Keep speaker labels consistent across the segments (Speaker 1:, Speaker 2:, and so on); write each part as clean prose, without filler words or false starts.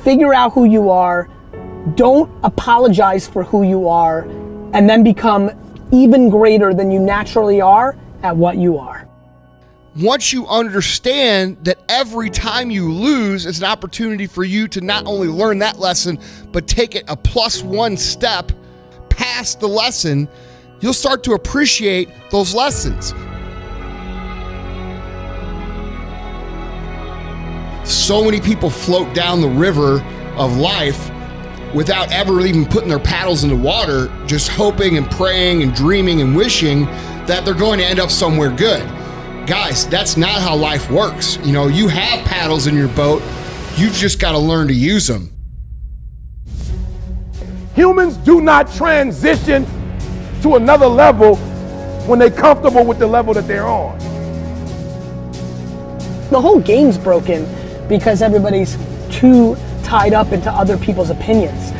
Speaker 1: Figure out who you are. Don't apologize for who you are, and then become even greater than you naturally are at what you are.
Speaker 2: Once you understand that every time you lose is an opportunity for you to not only learn that lesson, but take it a +1 step past the lesson, you'll start to appreciate those lessons. So many people float down the river of life without ever even putting their paddles in the water, just hoping and praying and dreaming and wishing that they're going to end up somewhere good. Guys, that's not how life works. You know, you have paddles in your boat. You've just got to learn to use them.
Speaker 3: Humans do not transition to another level when they're comfortable with the level that they're on.
Speaker 1: The whole game's broken because everybody's too tied up into other people's opinions.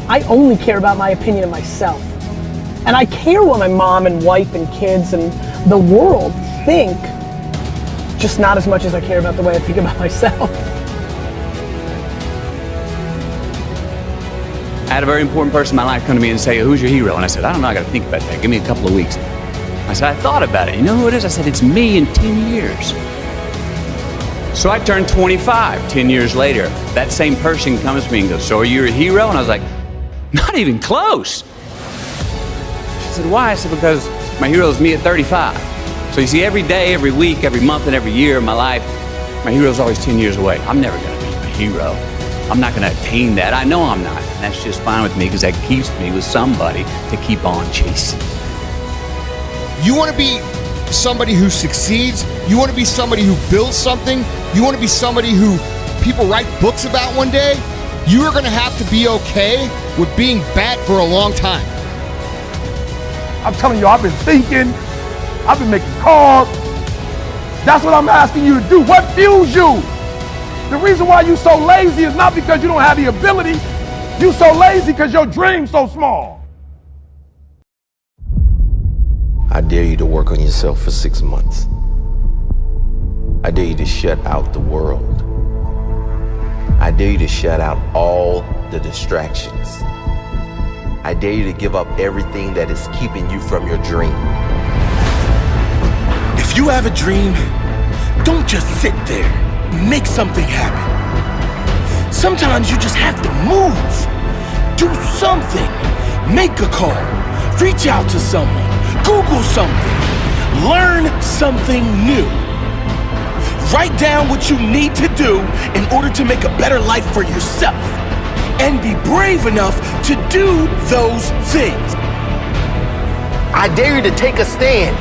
Speaker 1: I only care about my opinion of myself. And I care what my mom and wife and kids and the world think, just not as much as I care about the way I think about myself.
Speaker 4: I had a very important person in my life come to me and say, "Who's your hero?" And I said, "I don't know, I gotta think about that. Give me a couple of weeks." I said, "I thought about it. You know who it is?" I said, "It's me in 10 years. So I turned 25, 10 years later. That same person comes to me and goes, "So are you a hero?" And I was like, "Not even close." She said, "Why?" I said, "Because my hero is me at 35. So you see, every day, every week, every month, and every year of my life, my hero's always 10 years away. I'm never gonna be my hero. I'm not gonna attain that. I know I'm not. And that's just fine with me because that keeps me with somebody to keep on chasing."
Speaker 2: You want to be somebody who succeeds. You want to be somebody who builds something. You want to be somebody who people write books about one day. You are going to have to be okay with being bad for a long time.
Speaker 3: I'm telling you, I've been thinking, I've been making calls. That's what I'm asking you to do. What fuels you? The reason why you're so lazy is not because you don't have the ability. You're so lazy because your dream's so small.
Speaker 5: I dare you to work on yourself for 6 months. I dare you to shut out the world. I dare you to shut out all the distractions. I dare you to give up everything that is keeping you from your dream.
Speaker 6: If you have a dream, don't just sit there. Make something happen. Sometimes you just have to move. Do something. Make a call. Reach out to someone. Google something. Learn something new. Write down what you need to do in order to make a better life for yourself. And be brave enough to do those things.
Speaker 5: I dare you to take a stand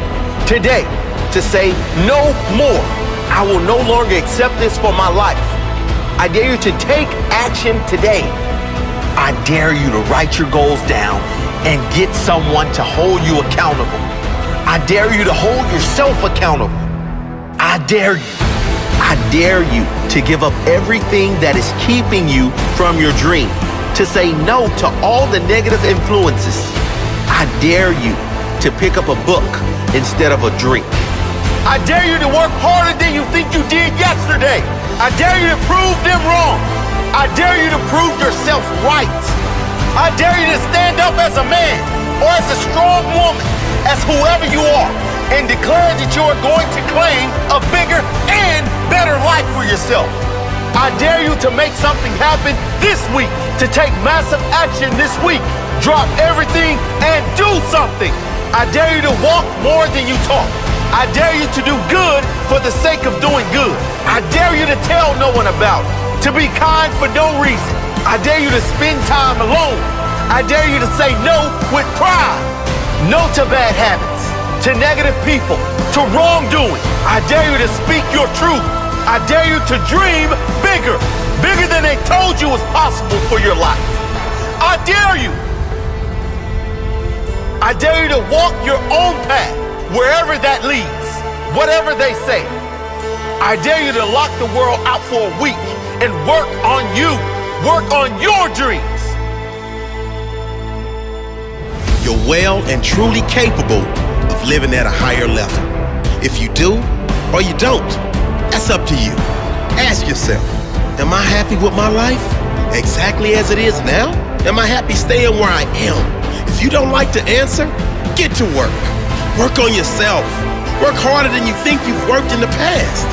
Speaker 5: today to say no more. I will no longer accept this for my life. I dare you to take action today. I dare you to write your goals down and get someone to hold you accountable. I dare you to hold yourself accountable. I dare you. I dare you to give up everything that is keeping you from your dream, to say no to all the negative influences. I dare you to pick up a book instead of a drink. I dare you to work harder than you think you did yesterday. I dare you to prove them wrong. I dare you to prove yourself right. I dare you to stand up as a man or as a strong woman, as whoever you are, and declare that you are going to claim a bigger and better life for yourself. I dare you to make something happen this week, to take massive action this week. Drop everything and do something. I dare you to walk more than you talk. I dare you to do good for the sake of doing good. I dare you to tell no one about it, to be kind for no reason. I dare you to spend time alone. I dare you to say no with pride. No to bad habits, to negative people, to wrongdoing. I dare you to speak your truth. I dare you to dream bigger, bigger than they told you was possible for your life. I dare you. I dare you to walk your own path, wherever that leads, whatever they say. I dare you to lock the world out for a week and work on you, work on your dreams.
Speaker 6: You're well and truly capable of living at a higher level. If you do or you don't, that's up to you. Ask yourself, Am I happy with my life? Exactly as it is now? Am I happy staying where I am? If you don't like to answer, get to work. Work on yourself. Work harder than you think you've worked in the past.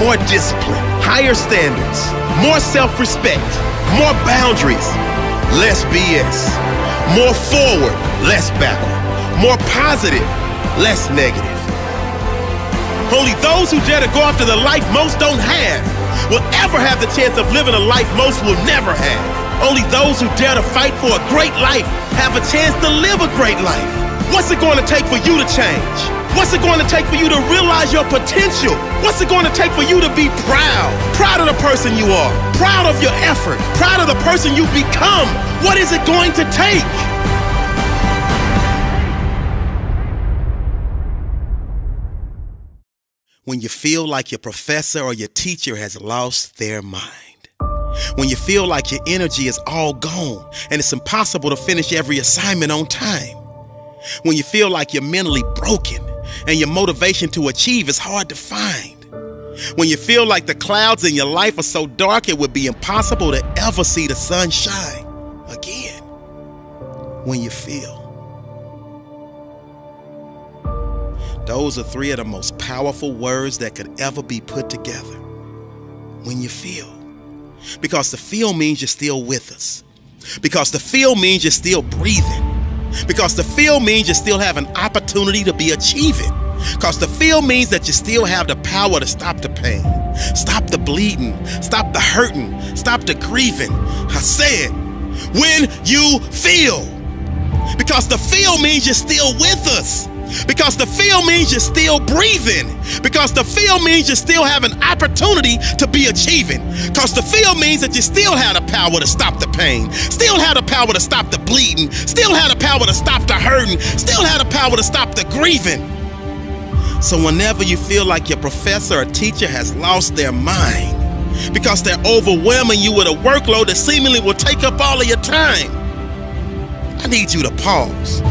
Speaker 6: More discipline, higher standards, more self-respect, more boundaries, less BS. More forward, less backward. More positive, less negative. Only those who dare to go after the life most don't have will ever have the chance of living a life most will never have. Only those who dare to fight for a great life have a chance to live a great life. What's it going to take for you to change? What's it going to take for you to realize your potential? What's it going to take for you to be proud? Proud of the person you are. Proud of your effort. Proud of the person you've become. What is it going to take? When you feel like your professor or your teacher has lost their mind. When you feel like your energy is all gone and it's impossible to finish every assignment on time. When you feel like you're mentally broken and your motivation to achieve is hard to find. When you feel like the clouds in your life are so dark it would be impossible to ever see the sun shine again. When you feel. Those are three of the most powerful words that could ever be put together. When you feel. Because the feel means you're still with us. Because the feel means you're still breathing. Because the feel means you still have an opportunity to be achieving. Because the feel means that you still have the power to stop the pain, stop the bleeding, stop the hurting, stop the grieving. I said, when you feel. Because the feel means you're still with us. Because the feel means you're still breathing. Because the feel means you still have an opportunity to be achieving. Because the feel means that you still have the power to stop the pain, still have the power to stop the bleeding, still have the power to stop the hurting, still have the power to stop the grieving. So whenever you feel like your professor or teacher has lost their mind, because they're overwhelming you with a workload that seemingly will take up all of your time, I need you to pause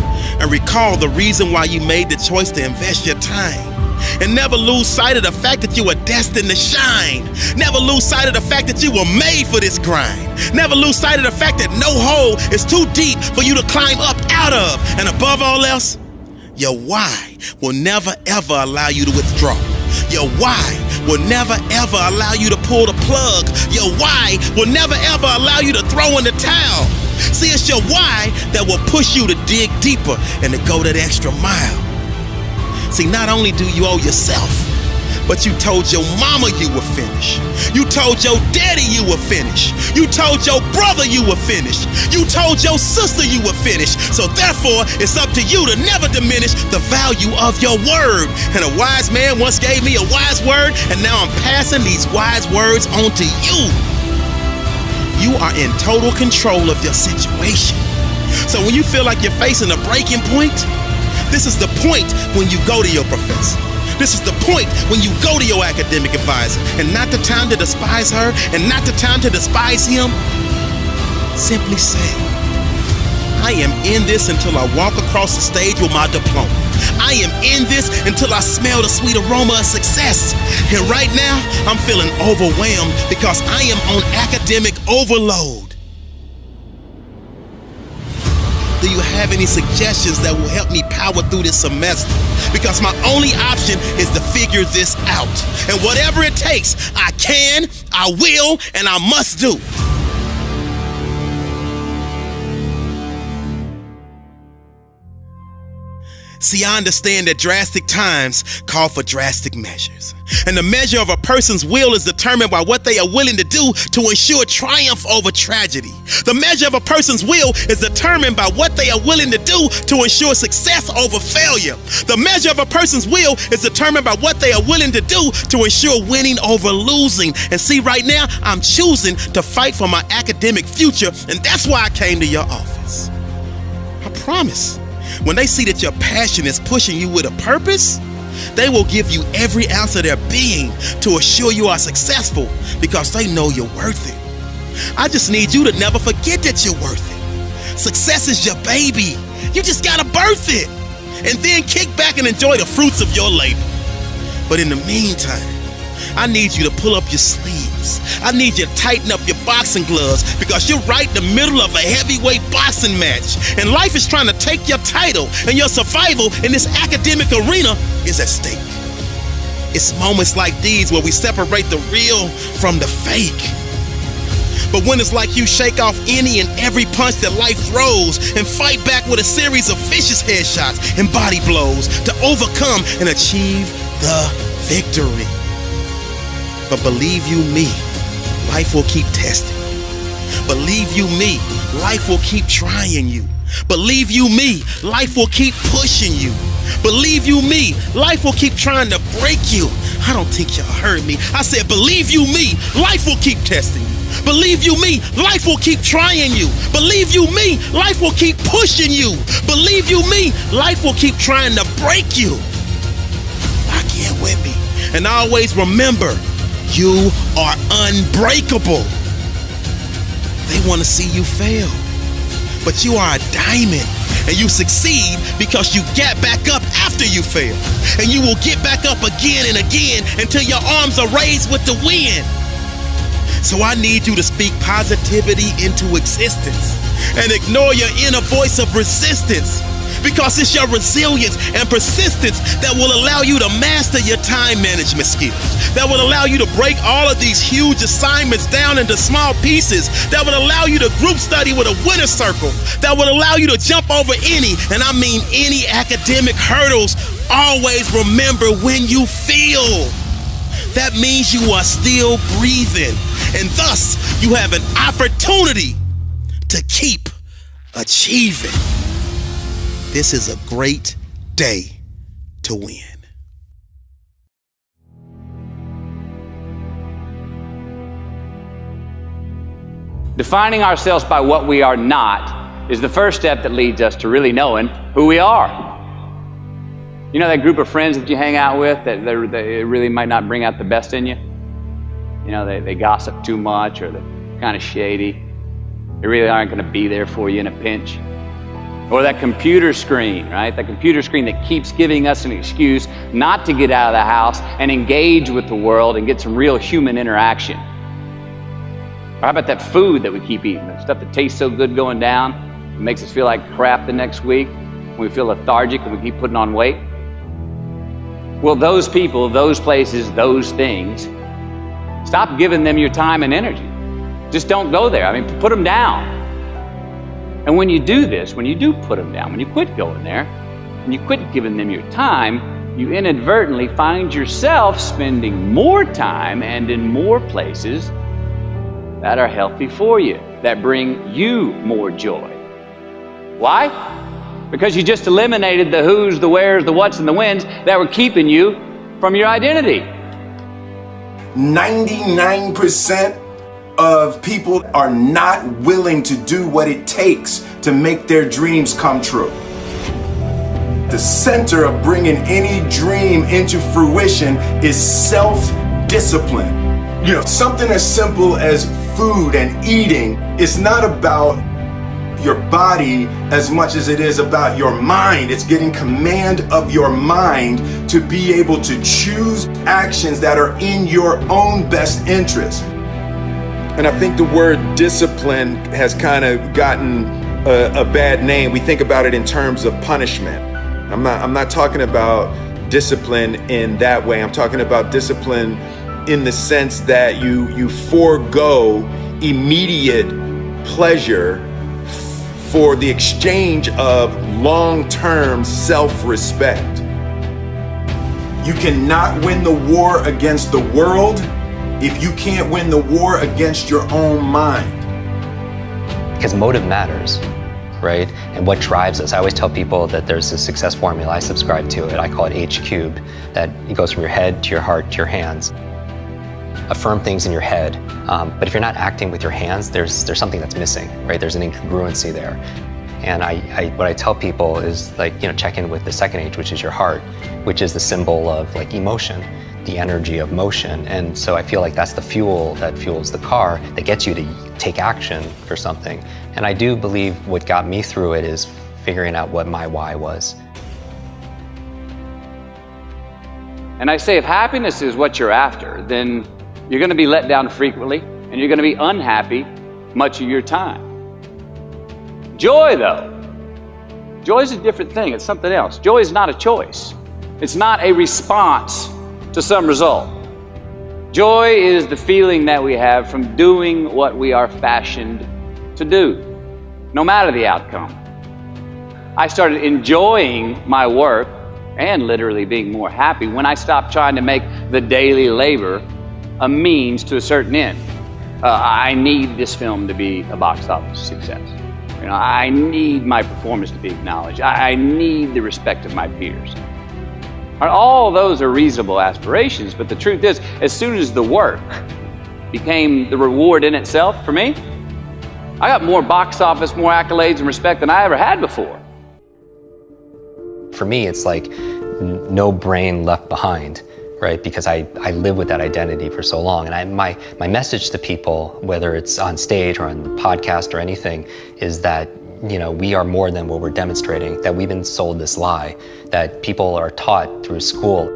Speaker 6: and recall the reason why you made the choice to invest your time. And never lose sight of the fact that you were destined to shine. Never lose sight of the fact that you were made for this grind. Never lose sight of the fact that no hole is too deep for you to climb up out of. And above all else, your why will never ever allow you to withdraw. Your why will never ever allow you to pull the plug. Your why will never ever allow you to throw in the towel. See, it's your why that will push you to dig deeper and to go that extra mile. See, not only do you owe yourself, but you told your mama you were finished. You told your daddy you were finished. You told your brother you were finished. You told your sister you were finished. So therefore, it's up to you to never diminish the value of your word. And a wise man once gave me a wise word, and now I'm passing these wise words on to you. You are in total control of your situation. So when you feel like you're facing a breaking point, this is the point when you go to your professor. This is the point when you go to your academic advisor. And not the time to despise her and not the time to despise him. Simply say, I am in this until I walk across the stage with my diploma. I am in this until I smell the sweet aroma of success. And right now, I'm feeling overwhelmed because I am on academic overload. Do you have any suggestions that will help me power through this semester? Because my only option is to figure this out. And whatever it takes, I can, I will, and I must do. See, I understand that drastic times call for drastic measures. And the measure of a person's will is determined by what they are willing to do to ensure triumph over tragedy. The measure of a person's will is determined by what they are willing to do to ensure success over failure. The measure of a person's will is determined by what they are willing to do to ensure winning over losing. And see, right now, I'm choosing to fight for my academic future, and that's why I came to your office. I promise. When they see that your passion is pushing you with a purpose, they will give you every ounce of their being to assure you are successful because they know you're worth it. I just need you to never forget that you're worth it. Success is your baby. You just gotta birth it and then kick back and enjoy the fruits of your labor. But in the meantime, I need you to pull up your sleeves. I need you to tighten up your boxing gloves because you're right in the middle of a heavyweight boxing match. And life is trying to take your title, and your survival in this academic arena is at stake. It's moments like these where we separate the real from the fake. But when it's like you shake off any and every punch that life throws and fight back with a series of vicious headshots and body blows to overcome and achieve the victory. But believe you me, life will keep testing you. Believe you me, life will keep trying you. Believe you me, life will keep pushing you. Believe you me, life will keep trying to break you. I don't think y'all heard me. I said, believe you me, life will keep testing you. Believe you me, life will keep trying you. Believe you me, life will keep pushing you. Believe you me, life will keep trying to break you. Lock in with me. And always remember, you are unbreakable. They want to see you fail. But you are a diamond. And you succeed because you get back up after you fail. And you will get back up again and again until your arms are raised with the wind. So I need you to speak positivity into existence and ignore your inner voice of resistance, because it's your resilience and persistence that will allow you to master your time management skills, that will allow you to break all of these huge assignments down into small pieces, that will allow you to group study with a winner circle, that will allow you to jump over any, and I mean any, academic hurdles. Always remember, when you feel, that means you are still breathing, and thus you have an opportunity to keep achieving. This is a great day to win.
Speaker 4: Defining ourselves by what we are not is the first step that leads us to really knowing who we are. You know that group of friends that you hang out with that they really might not bring out the best in you? You know, they gossip too much, or they're kind of shady. They really aren't going to be there for you in a pinch. Or that computer screen, right? That computer screen that keeps giving us an excuse not to get out of the house and engage with the world and get some real human interaction. Or how about that food that we keep eating, the stuff that tastes so good going down, it makes us feel like crap the next week, when we feel lethargic and we keep putting on weight? Well, those people, those places, those things, stop giving them your time and energy. Just don't go there. I mean, put them down. And when you do this, when you do put them down, when you quit going there, and you quit giving them your time, you inadvertently find yourself spending more time and in more places that are healthy for you, that bring you more joy. Why? Because you just eliminated the who's, the where's, the what's, and the when's that were keeping you from your identity.
Speaker 7: 99% of people are not willing to do what it takes to make their dreams come true. The center of bringing any dream into fruition is self-discipline. You know, something as simple as food and eating is not about your body as much as it is about your mind. It's getting command of your mind to be able to choose actions that are in your own best interest. And I think the word discipline has kind of gotten a bad name. We think about it in terms of punishment. I'm not talking about discipline in that way. I'm talking about discipline in the sense that you forego immediate pleasure for the exchange of long-term self-respect. You cannot win the war against the world if you can't win the war against your own mind.
Speaker 8: Because motive matters, right? And what drives us. I always tell people that there's a success formula. I subscribe to it. I call it H cubed, that it goes from your head to your heart to your hands. Affirm things in your head, but if you're not acting with your hands, there's something that's missing, right? There's an incongruency there. And what I tell people is, like, you know, check in with the second H, which is your heart, which is the symbol of like emotion, the energy of motion. And so I feel like that's the fuel that fuels the car, that gets you to take action for something. And I do believe what got me through it is figuring out what my why was.
Speaker 4: And I say if happiness is what you're after, then you're going to be let down frequently, and you're going to be unhappy much of your time. Joy, though, joy is a different thing. It's something else. Joy is not a choice. It's not a response to some result. Joy is the feeling that we have from doing what we are fashioned to do, no matter the outcome. I started enjoying my work and literally being more happy when I stopped trying to make the daily labor a means to a certain end. I need this film to be a box office success. You know, I need my performance to be acknowledged. I need the respect of my peers. All those are reasonable aspirations, but the truth is, as soon as the work became the reward in itself for me, I got more box office, more accolades and respect than I ever had before.
Speaker 8: For me, it's like no brain left behind, right? Because I live with that identity for so long. And my message to people, whether it's on stage or on the podcast or anything, is that, you know, we are more than what we're demonstrating, that we've been sold this lie, that people are taught through school.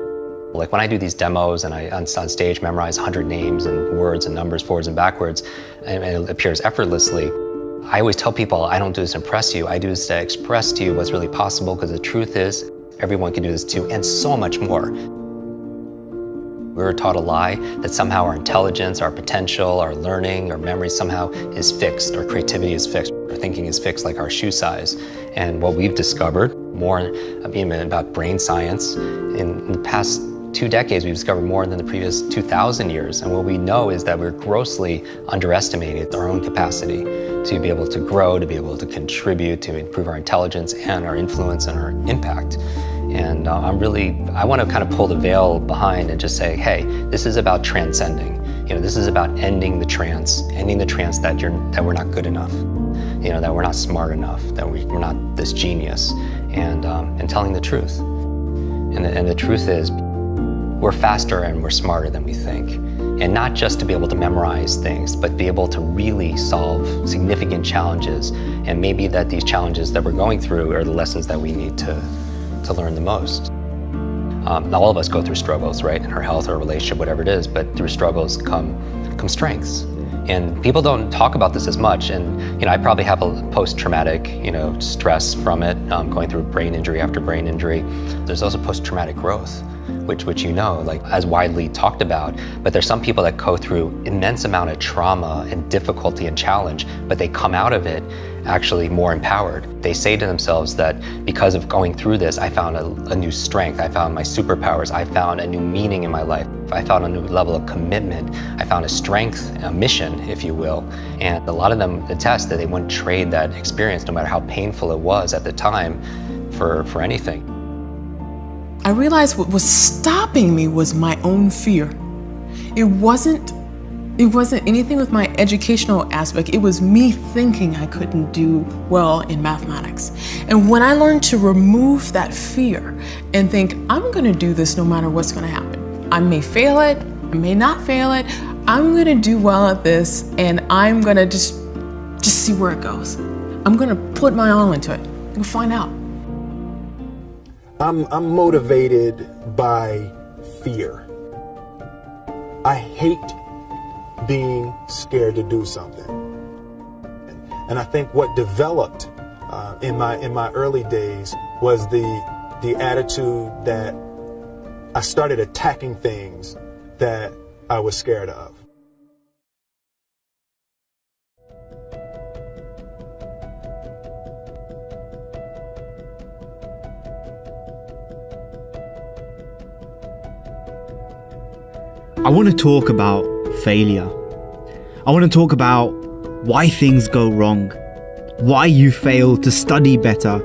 Speaker 8: Like when I do these demos and I on stage memorize 100 names and words and numbers forwards and backwards, and it appears effortlessly, I always tell people I don't do this to impress you, I do this to express to you what's really possible, because the truth is everyone can do this too, and so much more. We were taught a lie that somehow our intelligence, our potential, our learning, our memory somehow is fixed, or creativity is fixed, or thinking is fixed, like our shoe size. And what we've discovered more about brain science, in the past 2 decades, we've discovered more than the previous 2,000 years. And what we know is that we're grossly underestimating our own capacity to be able to grow, to be able to contribute, to improve our intelligence and our influence and our impact. And I want to kind of pull the veil behind and just say, hey, this is about transcending. You know, this is about ending the trance that we're not good enough, you know, that we're not smart enough, that we're not this genius, and telling the truth. And the truth is, we're faster and we're smarter than we think. And not just to be able to memorize things, but be able to really solve significant challenges. And maybe that these challenges that we're going through are the lessons that we need to learn the most. All of us go through struggles, right? In our health or relationship, whatever it is, but through struggles come strengths. And people don't talk about this as much. And, you know, I probably have a post-traumatic, you know, stress from it, going through brain injury after brain injury. There's also post-traumatic growth, which you know, like as widely talked about, but there's some people that go through immense amount of trauma and difficulty and challenge, but they come out of it actually more empowered. They say to themselves that because of going through this, I found a new strength, I found my superpowers, I found a new meaning in my life, I found a new level of commitment, I found a strength, a mission, if you will. And a lot of them attest that they wouldn't trade that experience, no matter how painful it was at the time, for anything.
Speaker 9: I realized what was stopping me was my own fear. It wasn't anything with my educational aspect. It was me thinking I couldn't do well in mathematics. And when I learned to remove that fear and think, I'm gonna do this no matter what's gonna happen. I may fail it, I may not fail it. I'm gonna do well at this, and I'm gonna just see where it goes. I'm gonna put my all into it. We'll find out.
Speaker 10: I'm motivated by fear. I hate being scared to do something. And I think what developed in my early days was the attitude that I started attacking things that I was scared of.
Speaker 11: I want to talk about failure. I want to talk about why things go wrong, why you fail to study better,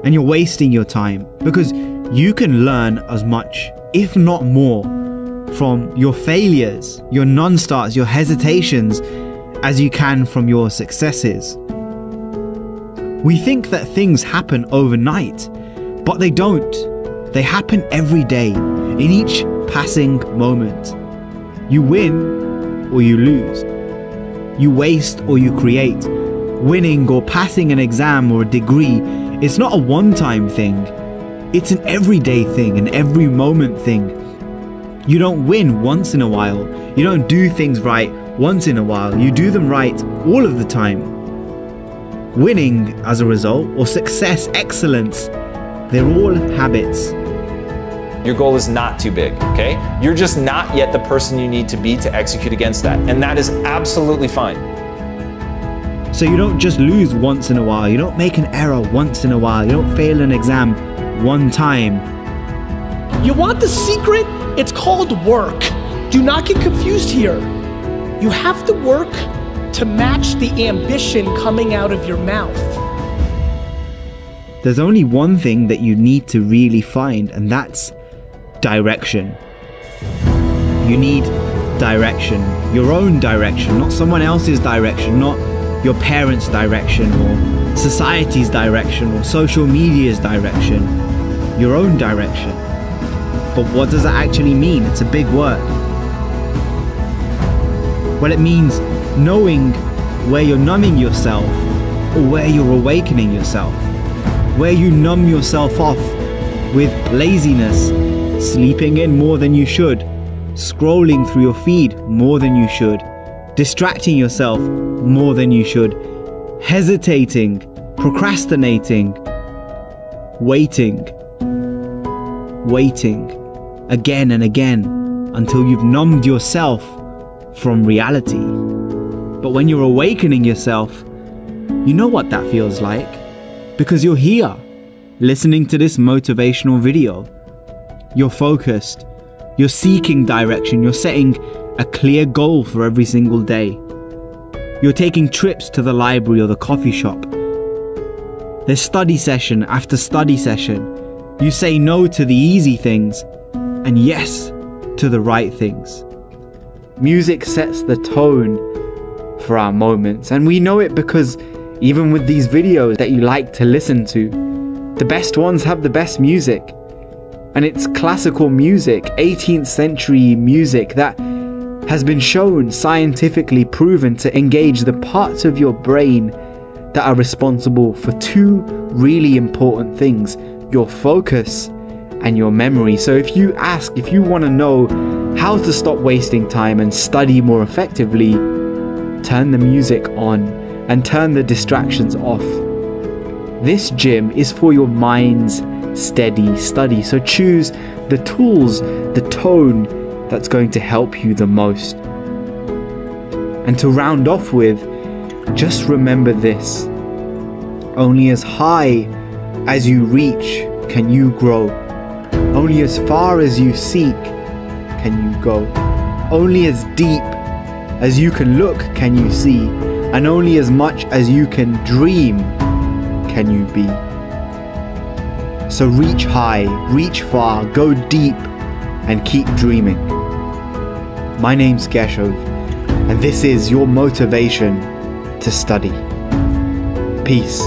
Speaker 11: and you're wasting your time, because you can learn as much, if not more, from your failures, your non-starts, your hesitations, as you can from your successes. We think that things happen overnight, but they don't. They happen every day, in each passing moment. You win or you lose. You waste or you create. Winning or passing an exam or a degree, it's not a one-time thing. It's an everyday thing, an every moment thing. You don't win once in a while. You don't do things right once in a while. You do them right all of the time. Winning as a result, or success, excellence, they're all habits.
Speaker 12: Your goal is not too big, okay? You're just not yet the person you need to be to execute against that, and that is absolutely fine.
Speaker 11: So you don't just lose once in a while. You don't make an error once in a while. You don't fail an exam one time.
Speaker 1: You want the secret? It's called work. Do not get confused here. You have to work to match the ambition coming out of your mouth.
Speaker 11: There's only one thing that you need to really find, and that's direction. You need direction, your own direction, not someone else's direction, not your parents' direction or society's direction or social media's direction, your own direction. But what does that actually mean? It's a big word. Well, it means knowing where you're numbing yourself or where you're awakening yourself, where you numb yourself off with laziness, sleeping in more than you should, scrolling through your feed more than you should, distracting yourself more than you should, hesitating, procrastinating, waiting again and again until you've numbed yourself from reality. But when you're awakening yourself, you know what that feels like, because you're here listening to this motivational video. You're focused, you're seeking direction, you're setting a clear goal for every single day. You're taking trips to the library or the coffee shop. There's study session after study session. You say no to the easy things and yes to the right things. Music sets the tone for our moments, and we know it because even with these videos that you like to listen to, the best ones have the best music. And it's classical music, 18th century music that has been shown, scientifically proven to engage the parts of your brain that are responsible for two really important things: your focus and your memory. So if you want to know how to stop wasting time and study more effectively, turn the music on and turn the distractions off. This gym is for your mind's steady study, so choose the tools, the tone that's going to help you the most. And to round off with, just remember this: only as high as you reach can you grow. Only as far as you seek can you go. Only as deep as you can look can you see, and only as much as you can dream can you be. So reach high, reach far, go deep, and keep dreaming. My name's Geshov, and this is your motivation to study. Peace.